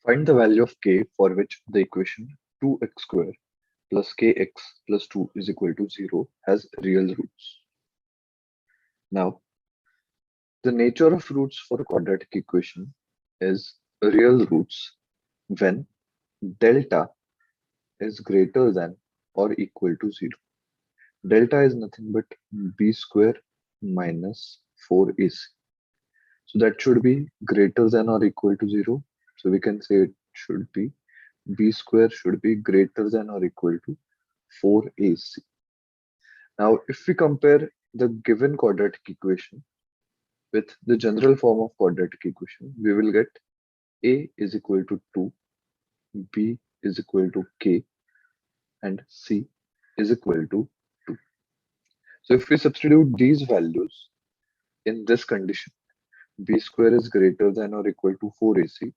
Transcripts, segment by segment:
Find the value of k for which the equation 2x square plus kx plus 2 is equal to 0 has real roots. Now, the nature of roots for a quadratic equation is real roots when delta is greater than or equal to 0. Delta is nothing but b square minus 4ac. So that should be greater than or equal to 0. So we can say it should be b square should be greater than or equal to 4ac. Now, if we compare the given quadratic equation with the general form of quadratic equation, we will get a is equal to 2, b is equal to k, and c is equal to 2. So if we substitute these values in this condition, b square is greater than or equal to 4ac,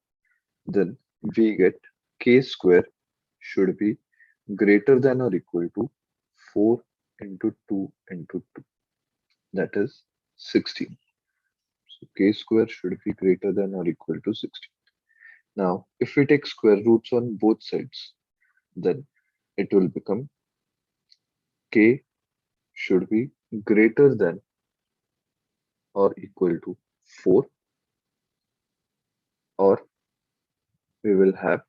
then we get k square should be greater than or equal to 4 into 2 into 2, that is 16. So k square should be greater than or equal to 16. Now, if we take square roots on both sides, then it will become k should be greater than or equal to 4, or we will have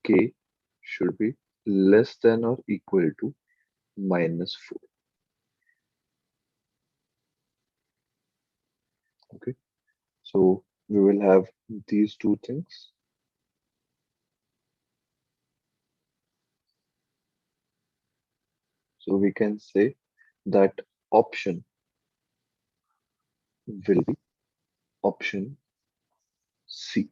k should be less than or equal to minus 4. Okay, so we will have these two things. So we can say that option will be option C.